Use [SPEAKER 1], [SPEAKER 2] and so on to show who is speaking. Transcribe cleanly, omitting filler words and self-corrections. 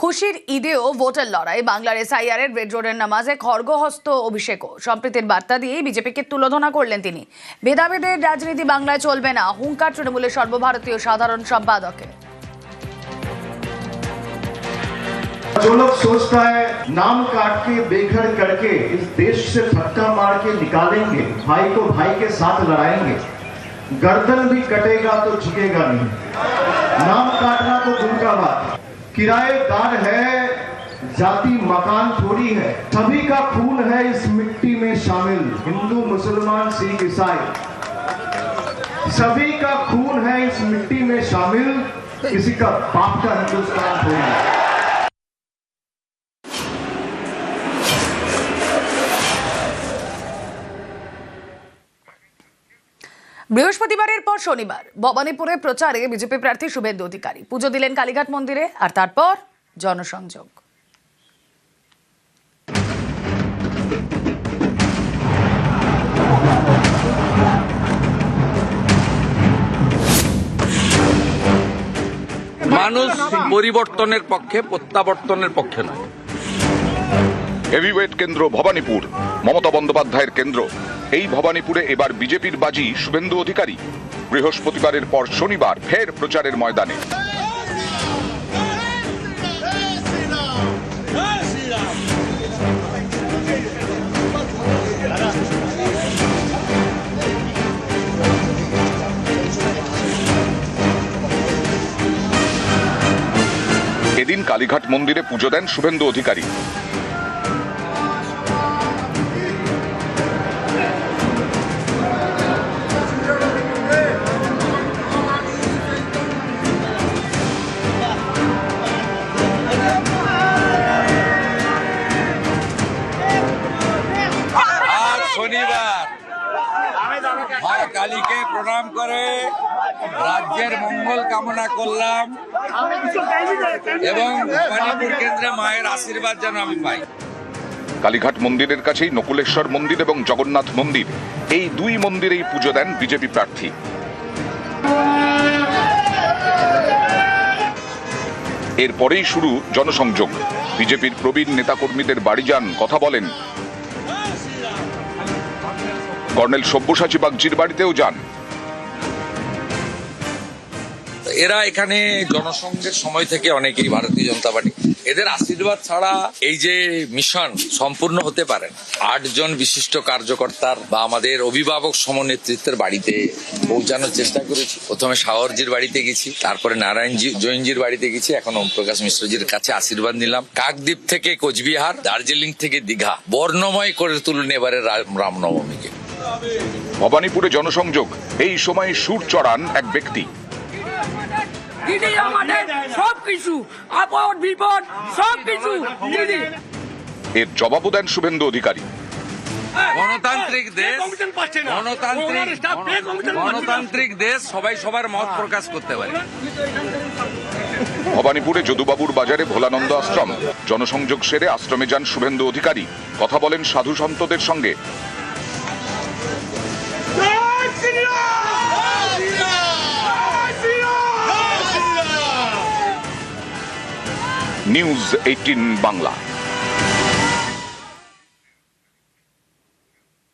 [SPEAKER 1] খুশির ঈদেও ভোটের লড়াই, বাংলার এসআইআর এর রেড রোডের নামাজে খড়গহস্ত অভিষেকও সম্প্রীতির বার্তা দিয়ে বিজেপিকে তুলোধনা করলেন তিনি। ভেদাভেদের রাজনীতি বাংলায় চলবে না, হুঙ্কার তৃণমূলের সর্বভারতীয় সাধারণ সম্পাদকের।
[SPEAKER 2] जो लोग सोचता है नाम काट के बेघर करके इस देश से धक्का मार के निकालेंगे, भाई को भाई के साथ लड़ाएंगे, गर्दन भी कटेगा तो झुकेगा नहीं। नाम काटना तो दूर का बात, किराएदार है, जाति मकान थोड़ी है, सभी का खून है इस मिट्टी में शामिल। हिंदू मुसलमान सिख ईसाई सभी का खून है इस मिट्टी में शामिल, किसी का बाप का हिंदुस्तान थोड़ी है।
[SPEAKER 1] বৃহস্পতিবারের পর শনিবার ভবানীপুরে প্রচারে বিজেপি প্রার্থী শুভেন্দু অধিকারী পুজো দিলেন কালীঘাট মন্দিরে, আর তারপর জনসংযোগ।
[SPEAKER 3] মানুষ পরিবর্তনের পক্ষে, প্রত্যাবর্তনের পক্ষে নয়।
[SPEAKER 4] হেভিওয়েট কেন্দ্র ভবানীপুর, মমতা বন্দ্যোপাধ্যায়ের কেন্দ্র। এই ভবানীপুরে এবার বিজেপির বাজি শুভেন্দু অধিকারী। বৃহস্পতিবারের পর শনিবার ফের প্রচারের ময়দানে। এদিন কালীঘাট মন্দিরে পুজো দেন শুভেন্দু অধিকারী।
[SPEAKER 3] শনিবার মা কালীকে প্রণাম করে রাজ্যের মঙ্গল কামনা করলাম এবং ভবানীপুর কেন্দ্রে মায়ের আশীর্বাদ যেন আমি পাই।
[SPEAKER 4] কালীঘাট মন্দিরের কাছেই নকুলেশ্বর মন্দির এবং জগন্নাথ মন্দির, এই দুই মন্দিরেই পুজো দেন বিজেপি প্রার্থী। এরপরেই শুরু জনসংযোগ। বিজেপির প্রবীণ নেতাকর্মীদের বাড়ি যান, কথা বলেন। কর্নেল সব্যসাচী বাগচির বাড়িতেও যান।
[SPEAKER 3] এরা এখানে জনসংঘের সময় থেকে অনেকেই ভারতীয় জনতা পার্টি, এদের আশীর্বাদ ছাড়া এই যে মিশন সম্পূর্ণ হতে পারে না। 8 জন বিশিষ্ট কার্যকর্তার বা আমাদের অভিভাবক সমনেতৃত্বের বাড়িতে পৌঁছানোর চেষ্টা করেছি। প্রথমে শাহরজির বাড়িতে গেছি, তারপরে নারায়ণজি জৈনজির বাড়িতে গেছি, এখন ওমপ্রকাশ মিশ্রজির কাছে আশীর্বাদ নিলাম। কাকদ্বীপ থেকে কোচবিহার, দার্জিলিং থেকে দীঘা বর্ণময় করে তুলুন এবারে রামনবমীকে।
[SPEAKER 4] ভবানীপুরে জনসংযোগ, এই সময় সুর চড়ান এক ব্যক্তি। এর জবাবও দেন শুভেন্দু অধিকারী।
[SPEAKER 3] গণতান্ত্রিক দেশ, সবাই সবার মত প্রকাশ করতে পারে।
[SPEAKER 4] ভবানীপুরে যদুবাবুর বাজারে ভোলানন্দ আশ্রম, জনসংযোগ সেরে আশ্রমে যান শুভেন্দু অধিকারী, কথা বলেন সাধু সন্তদের সঙ্গে। নিউজ 18 বাংলা।